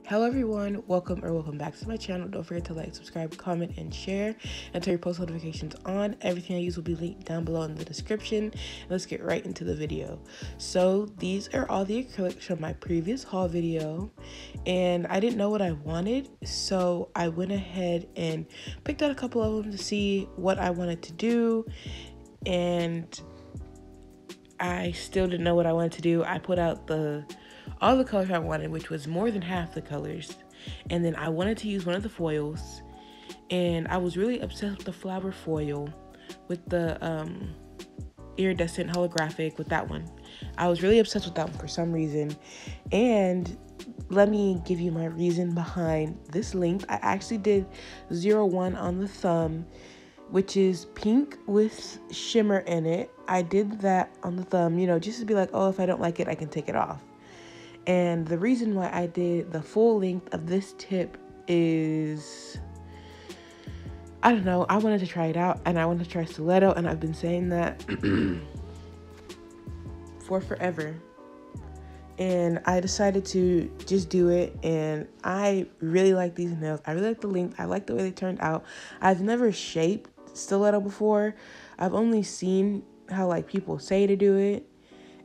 Hello everyone, welcome back to my channel. Don't forget to like, subscribe, comment, and share, and turn your post notifications on. Everything I use will be linked down below in the description. Let's get right into the video. So these are all the acrylics from my previous haul video, and I didn't know what I wanted, so I went ahead and picked out a couple of them to see what I wanted to do, and I still didn't know what I wanted to do. I put out all the colors I wanted, which was more than half the colors. And then I wanted to use one of the foils. And I was really obsessed with the flower foil, with the iridescent holographic, with that one. I was really obsessed with that one for some reason. And let me give you my reason behind this length. I actually did 01 on the thumb, which is pink with shimmer in it. I did that on the thumb, just to be like, oh, if I don't like it, I can take it off. And the reason why I did the full length of this tip is, I don't know, I wanted to try it out, and I wanted to try stiletto, and I've been saying that for forever. And I decided to just do it, and I really like these nails. I really like the length. I like the way they turned out. I've never shaped stiletto before. I've only seen how people say to do it.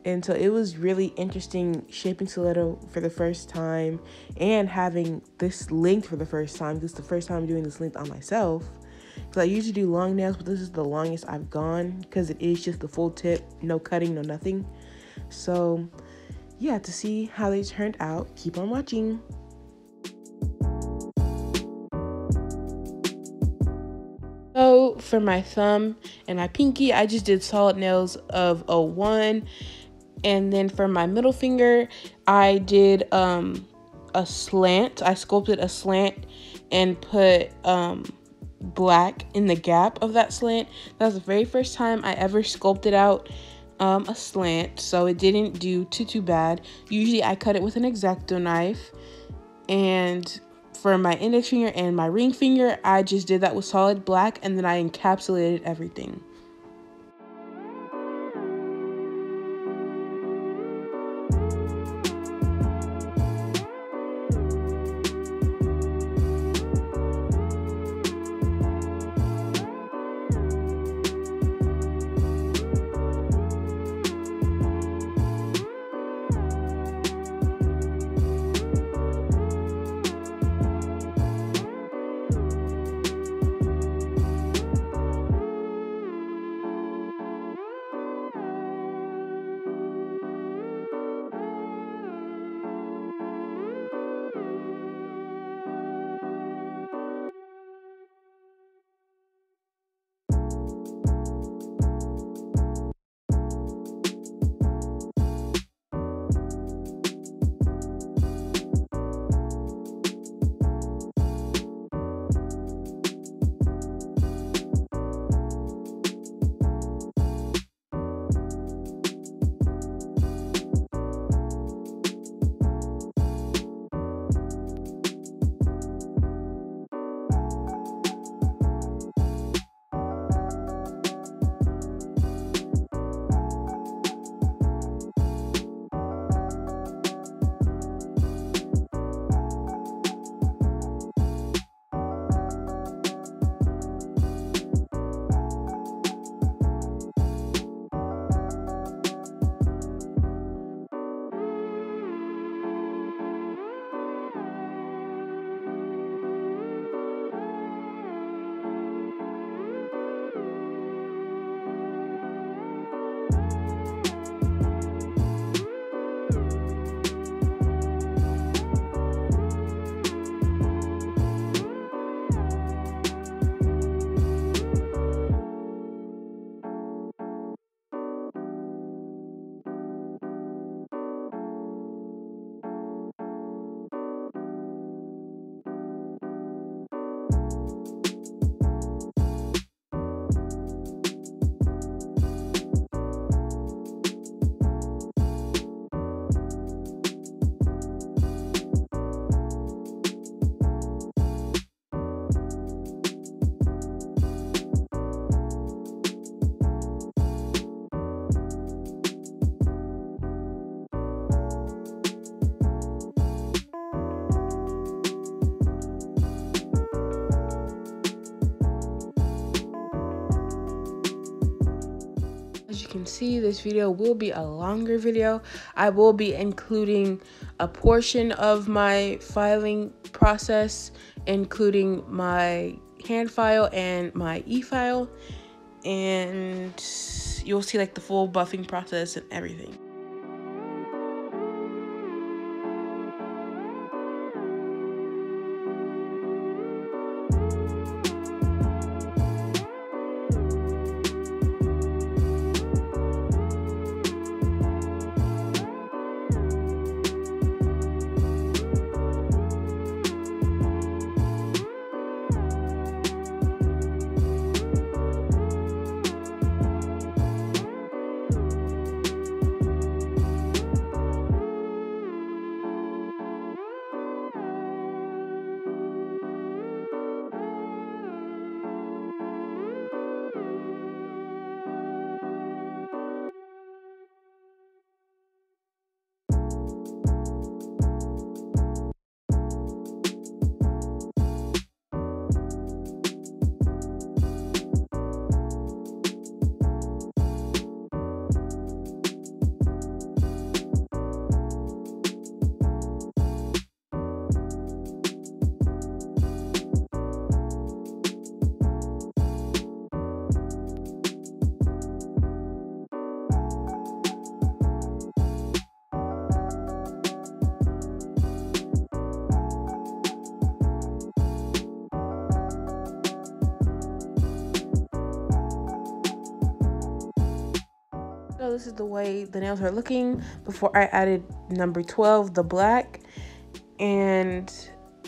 And so it was really interesting shaping stiletto for the first time and having this length for the first time. This is the first time I'm doing this length on myself. Because I usually do long nails, but this is the longest I've gone because it is just the full tip, no cutting, no nothing. So yeah, to see how they turned out, keep on watching. So for my thumb and my pinky, I just did solid nails of a 1. And then for my middle finger, I did a slant. I sculpted a slant and put black in the gap of that slant. That was the very first time I ever sculpted out a slant, so it didn't do too bad. Usually I cut it with an X-Acto knife. And for my index finger and my ring finger, I just did that with solid black, and then I encapsulated everything. can see, this video will be a longer video. I will be including a portion of my filing process, including my hand file and my e-file, and you'll see like the full buffing process and everything. So this is the way the nails are looking before I added number 12, the black. And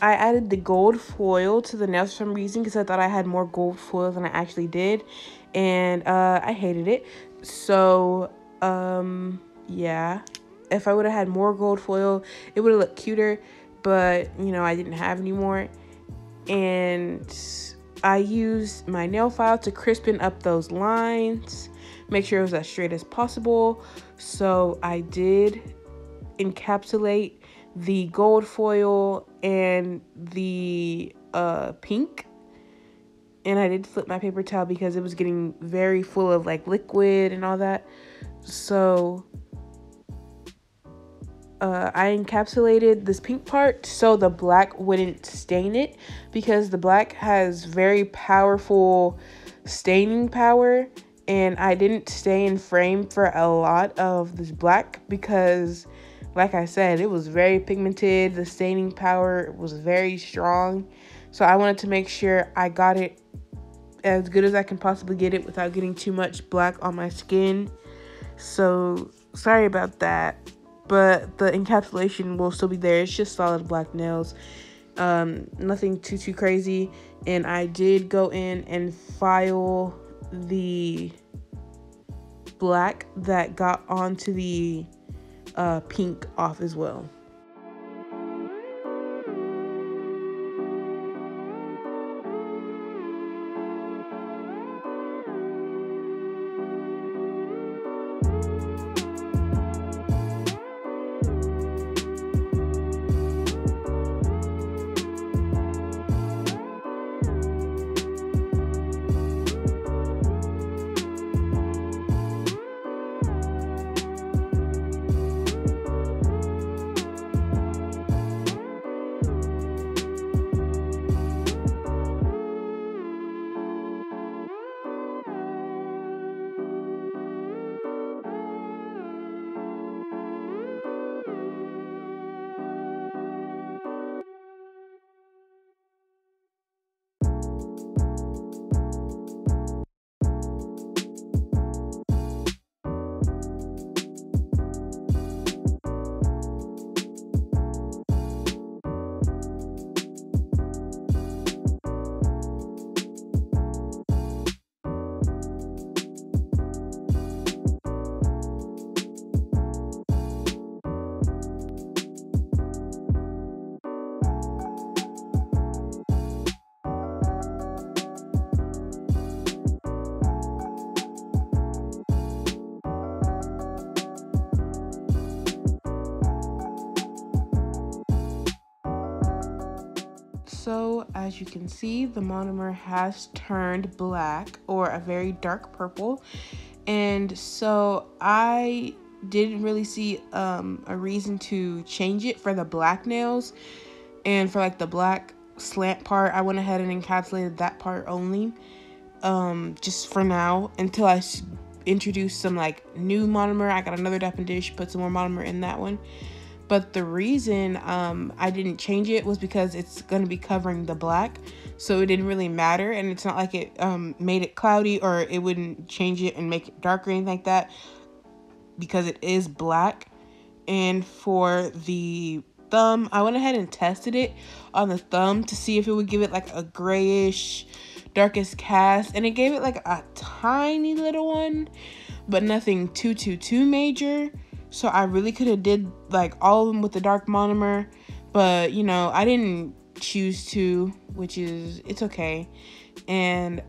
I added the gold foil to the nails for some reason because I thought I had more gold foil than I actually did. And I hated it. So, yeah. If I would have had more gold foil, it would have looked cuter. But, you know, I didn't have any more. And I used my nail file to crispen up those lines. Make sure it was as straight as possible. So I did encapsulate the gold foil and the pink. And I did flip my paper towel because it was getting very full of like liquid and all that. So I encapsulated this pink part so the black wouldn't stain it, because the black has very powerful staining power. And I didn't stay in frame for a lot of this black because, like I said, it was very pigmented. The staining power was very strong. So I wanted to make sure I got it as good as I can possibly get it without getting too much black on my skin. So sorry about that. But the encapsulation will still be there. It's just solid black nails. Nothing too crazy. And I did go in and file the black that got onto the pink off as well. So as you can see, the monomer has turned black, or a very dark purple, And so I didn't really see a reason to change it for the black nails. And for like the black slant part, I went ahead and encapsulated that part only, just for now, until I introduce some like new monomer. I got another Dap and Dish, put some more monomer in that one. But the reason I didn't change it was because it's going to be covering the black, so it didn't really matter. And it's not like it made it cloudy, or it wouldn't change it and make it darker or anything like that, because it is black. And for the thumb, I went ahead and tested it on the thumb to see if it would give it like a grayish darkest cast, and it gave it like a tiny little one, but nothing too major. So I really could have did like all of them with the dark monomer, but you know, I didn't choose to, which is, it's okay. And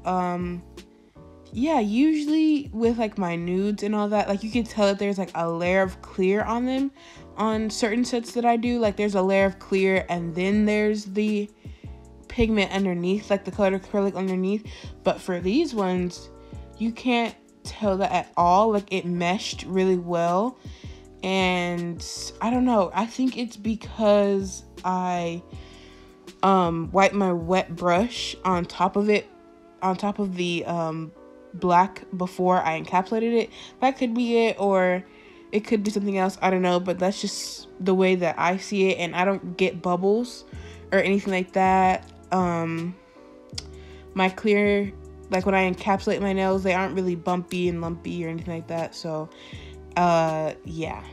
yeah, usually with like my nudes and all that, like you can tell that there's like a layer of clear on them on certain sets that I do. Like there's a layer of clear, and then there's the pigment underneath, like the colored acrylic underneath. But for these ones, you can't tell that at all. Like it meshed really well. And I don't know, I think it's because I wiped my wet brush on top of it, on top of the black before I encapsulated it. That could be it, or it could be something else, I don't know. But that's just the way that I see it, and I don't get bubbles or anything like that. My clear, like when I encapsulate my nails, they aren't really bumpy and lumpy or anything like that. So yeah.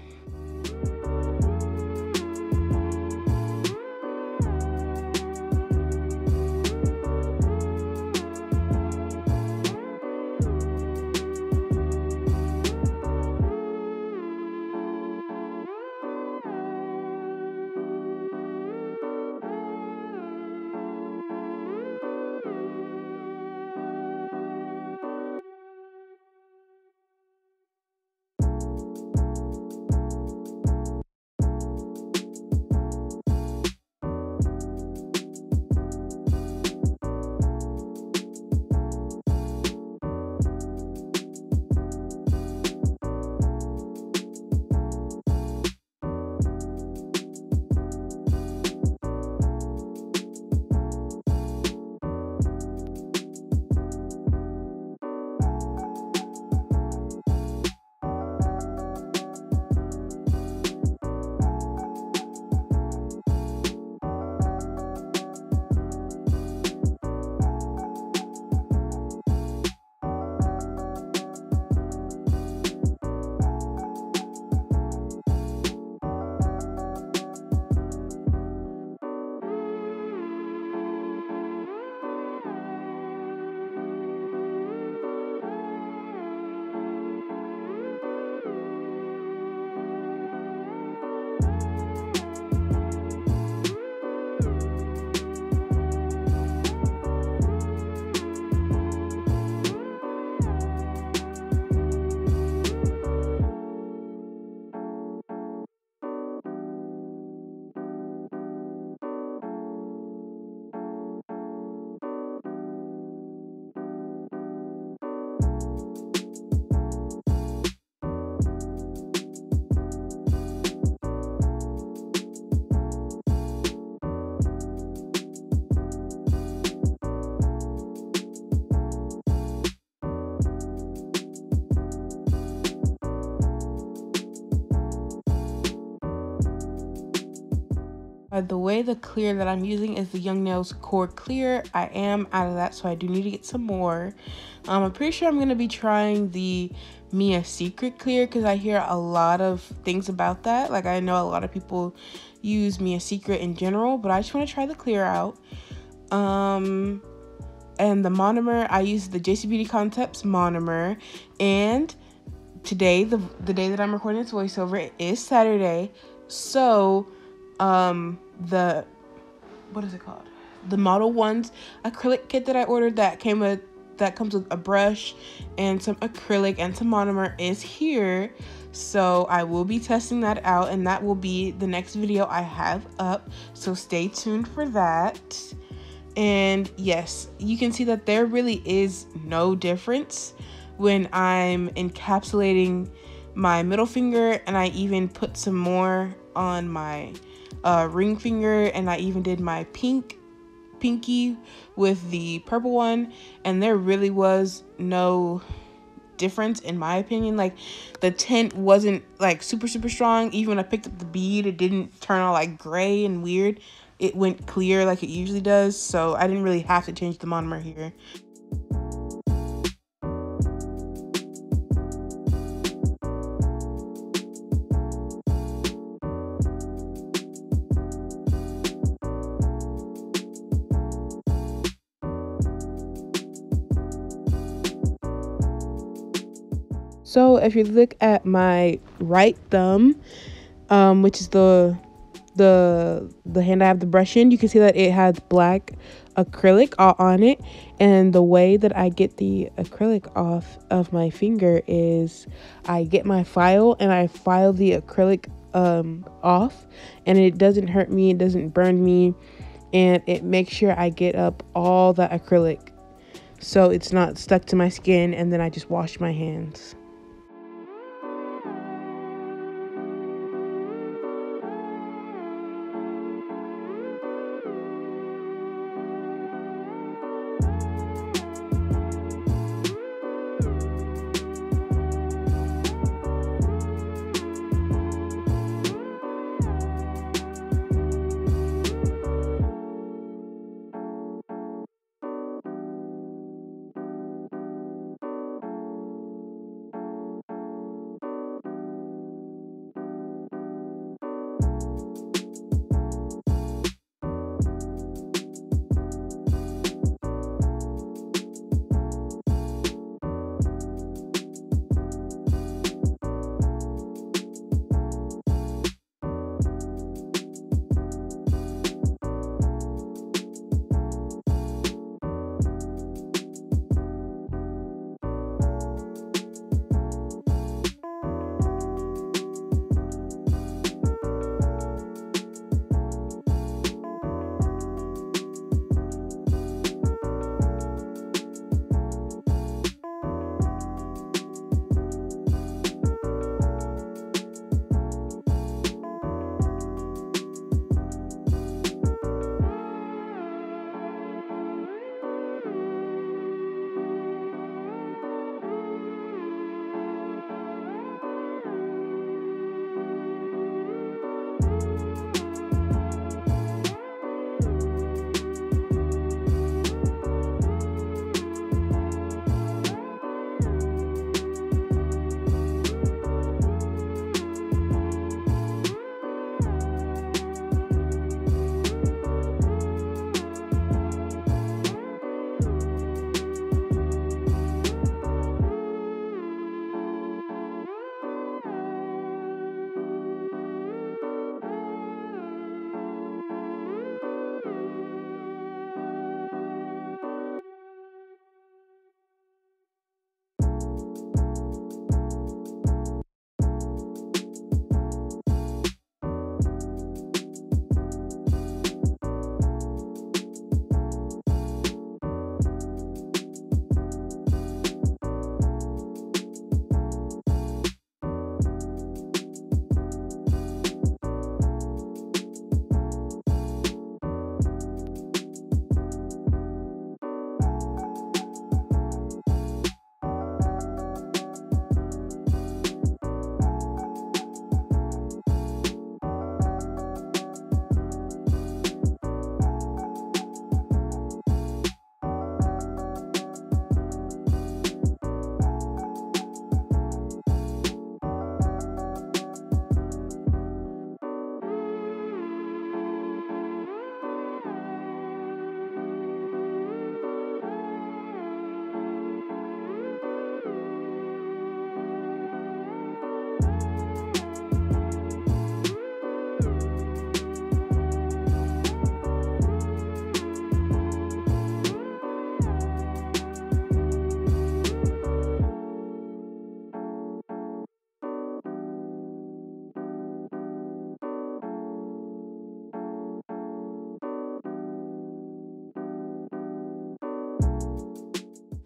The way the clear that I'm using is the Young Nails Core Clear. I am out of that, so I do need to get some more. I'm pretty sure I'm going to be trying the Mia Secret Clear, because I hear a lot of things about that. Like, I know a lot of people use Mia Secret in general, but I just want to try the clear out. And the monomer, I use the JC Beauty Concepts monomer. And today, the day that I'm recording this voiceover, it is Saturday. So, the, what is it called? The Model Ones acrylic kit that I ordered that comes with a brush and some acrylic and some monomer is here. So I will be testing that out, and that will be the next video I have up. So stay tuned for that. And yes, you can see that there really is no difference when I'm encapsulating my middle finger, and I even put some more on my ring finger, and I even did my pinky with the purple one, and there really was no difference in my opinion. Like, the tint wasn't like super strong. Even when I picked up the bead, it didn't turn all like gray and weird. It went clear like it usually does, so I didn't really have to change the monomer here. So if you look at my right thumb, which is the hand I have the brush in, you can see that it has black acrylic all on it. And the way that I get the acrylic off of my finger is I get my file and I file the acrylic off, and it doesn't hurt me, it doesn't burn me, and it makes sure I get up all the acrylic so it's not stuck to my skin, and then I just wash my hands.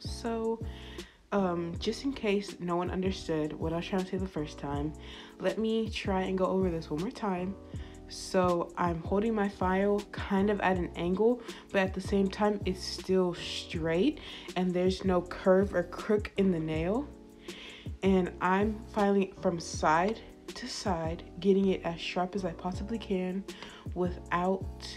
So Just in case no one understood what I was trying to say the first time, let me try and go over this one more time. So I'm holding my file kind of at an angle, but at the same time it's still straight and there's no curve or crook in the nail. And I'm filing it from side to side, getting it as sharp as I possibly can without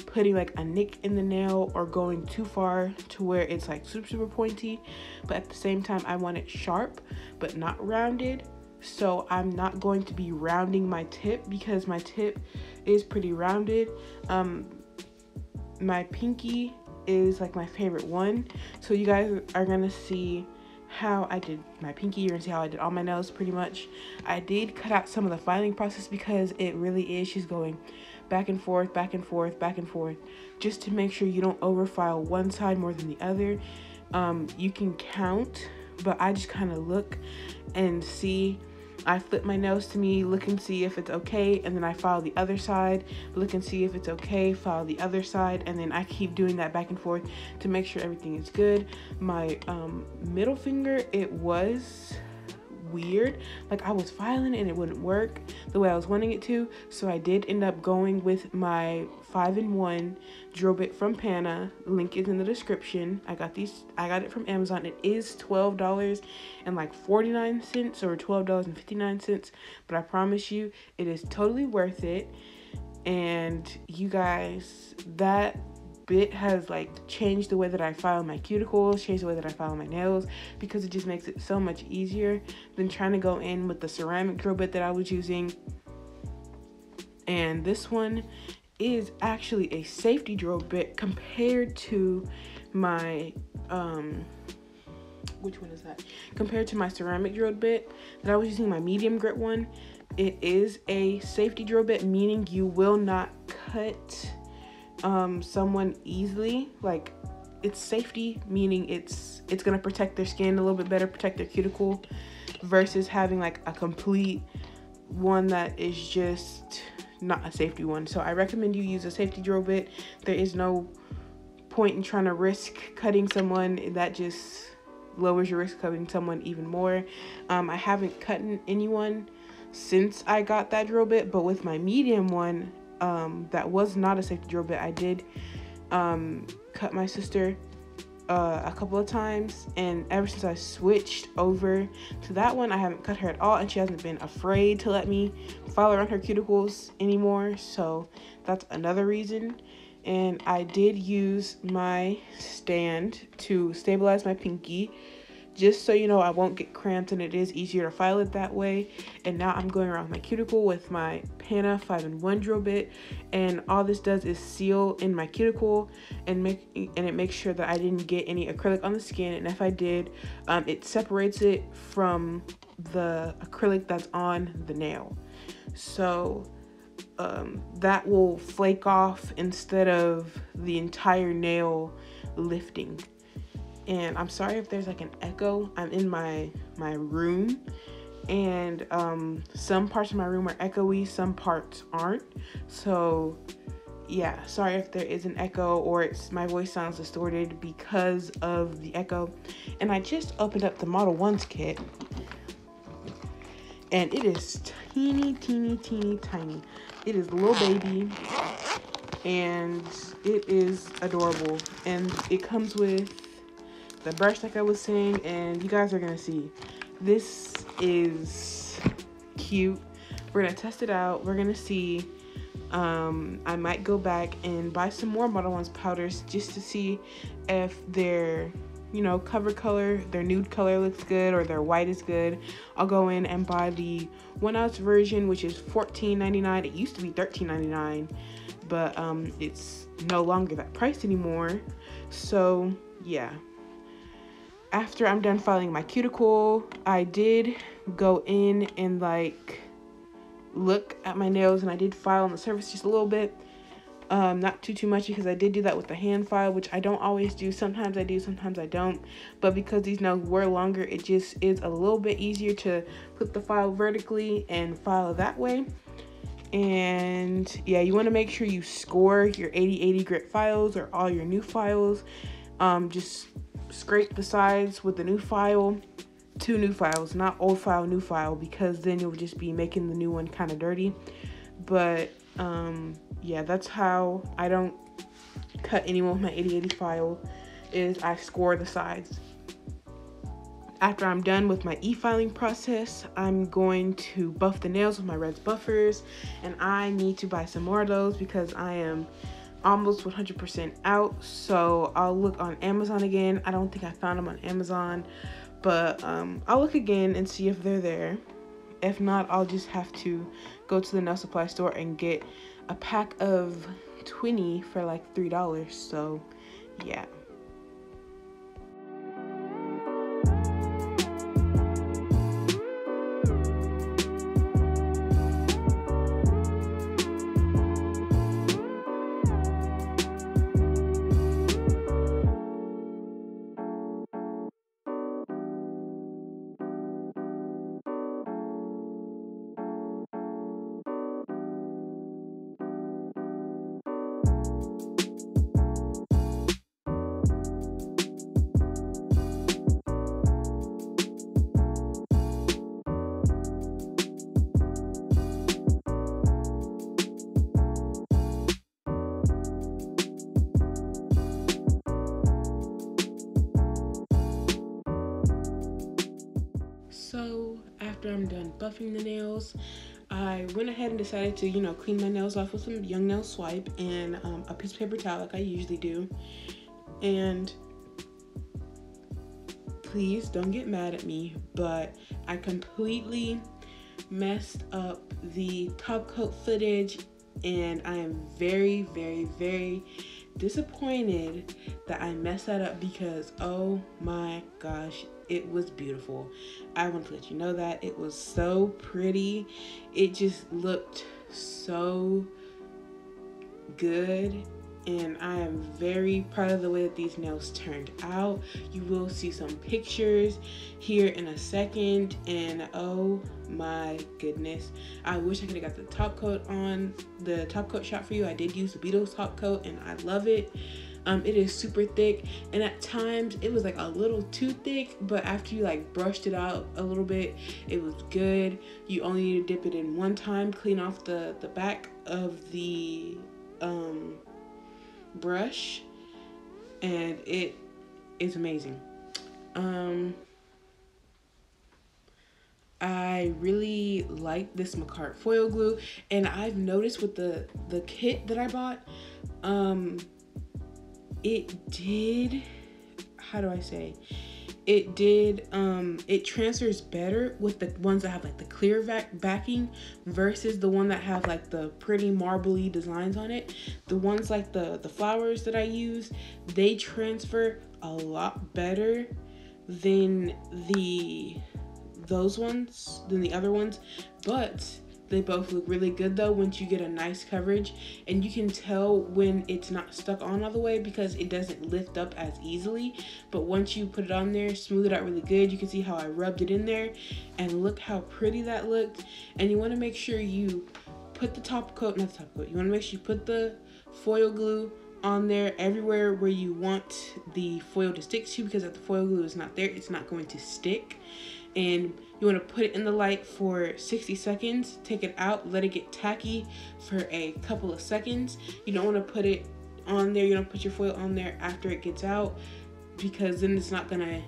putting like a nick in the nail or going too far to where it's like super pointy. But at the same time I want it sharp but not rounded. So I'm not going to be rounding my tip because my tip is pretty rounded. My pinky is like my favorite one. So you guys are gonna see how I did my pinky. You're gonna see how I did all my nails pretty much. I did cut out some of the filing process because it really is, she's going back and forth, back and forth, back and forth, just to make sure you don't overfile one side more than the other. You can count, but I just kind of look and see. I flip my nails to me, look and see if it's okay, and then I file the other side, look and see if it's okay, file the other side, and then I keep doing that back and forth to make sure everything is good. My middle finger, it was weird, like I was filing and it wouldn't work the way I was wanting it to, so I did end up going with my 5-in-1 drill bit from Pana. Link is in the description. I got it from Amazon. It is $12.49 or $12.59, but I promise you it is totally worth it. And you guys, that bit has like changed the way that I file my cuticles, changed the way that I file my nails, because it just makes it so much easier than trying to go in with the ceramic drill bit that I was using. And this one is actually a safety drill bit compared to my which one is that? Compared to my ceramic drill bit that I was using, my medium grit one. It is a safety drill bit, meaning you will not cut someone easily. Like, it's safety, meaning it's gonna protect their skin a little bit better, protect their cuticle, versus having like a complete one that is just not a safety one. So I recommend you use a safety drill bit. There is no point in trying to risk cutting someone. That just lowers your risk of cutting someone even more. I haven't cut anyone since I got that drill bit, but with my medium one, that was not a safety drill bit, I did cut my sister a couple of times, and ever since I switched over to that one, I haven't cut her at all, and she hasn't been afraid to let me file around her cuticles anymore. So that's another reason. And I did use my stand to stabilize my pinky, just so you know I won't get cramped, and it is easier to file it that way. And now I'm going around my cuticle with my Pana 5-in-1 drill bit, and all this does is seal in my cuticle and it makes sure that I didn't get any acrylic on the skin, and if I did, it separates it from the acrylic that's on the nail. So that will flake off instead of the entire nail lifting. And I'm sorry if there's like an echo. I'm in my room, and some parts of my room are echoey, some parts aren't. So yeah, sorry if there is an echo or my voice sounds distorted because of the echo. And I just opened up the Model 1s kit, and it is teeny tiny. It is a little baby, and it is adorable. And it comes with the brush, like I was saying, and you guys are gonna see. This is cute. We're gonna test it out. We're gonna see. I might go back and buy some more Model 1s powders just to see if their, cover color, their nude color looks good or their white is good. I'll go in and buy the 1-ounce version, which is $14.99. It used to be $13.99, but it's no longer that price anymore. So yeah. After I'm done filing my cuticle, I did go in and look at my nails, and I did file on the surface just a little bit. Not too much, because I did do that with the hand file, which I don't always do. Sometimes I do, sometimes I don't. But because these nails were longer, it just is a little bit easier to put the file vertically and file that way. And yeah, you want to make sure you score your 80/80 grit files or all your new files. Just scrape the sides with the new file. 2 new files, not old file, new file, because then you'll just be making the new one kind of dirty. But yeah, that's how I don't cut anyone with my 8080 file, is I score the sides. After I'm done with my e-filing process, I'm going to buff the nails with my Reds buffers, and I need to buy some more of those because I am almost 100% out. So I'll look on Amazon again. I don't think I found them on Amazon, but I'll look again and see if they're there. If not, I'll just have to go to the nail supply store and get a pack of 20 for like $3. So yeah. So after I'm done buffing the nails, I went ahead and decided to, clean my nails off with some Young Nail Swipe and a piece of paper towel like I usually do. And please don't get mad at me, but I completely messed up the top coat footage, and I am very, very, very disappointed that I messed that up because, oh my gosh, it was beautiful. I want to let you know that it was so pretty. It just looked so good, and I am very proud of the way that these nails turned out. You will see some pictures here in a second, and oh my goodness, I wish I could have got the top coat on the top coat shot for you. I did use the Beetles top coat, and I love it. It is super thick, and at times it was like a little too thick, but after you like brushed it out a little bit, it was good. You only need to dip it in one time, clean off the back of the brush, and it is amazing. I really like this Makartt foil glue, and I've noticed with the kit that I bought, it did, how do I say, it transfers better with the ones that have like the clear backing versus the one that have like the pretty marbly designs on it. The ones like the flowers that I use, they transfer a lot better than the other ones, but they both look really good though once you get a nice coverage, and you can tell when it's not stuck on all the way because it doesn't lift up as easily. But once you put it on there, smooth it out really good. You can see how I rubbed it in there, and look how pretty that looked. And you want to make sure you put the top coat, not the top coat, you want to make sure you put the foil glue on there everywhere where you want the foil to stick to, because if the foil glue is not there, it's not going to stick. And you want to put it in the light for 60 seconds, take it out, let it get tacky for a couple of seconds. You don't want to put it on there, you don't put your foil on there after it gets out, because then it's not gonna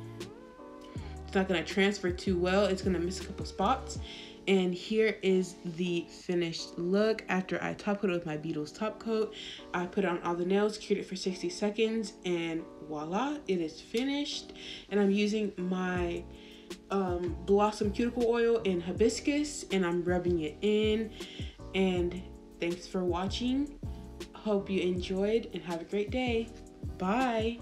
transfer too well. It's gonna miss a couple spots. And here is the finished look after I top coated with my Beetles top coat. I put it on all the nails, cured it for 60 seconds, and voila, it is finished. And I'm using my Blossom cuticle oil in hibiscus, and I'm rubbing it in. And thanks for watching. Hope you enjoyed, and have a great day. Bye.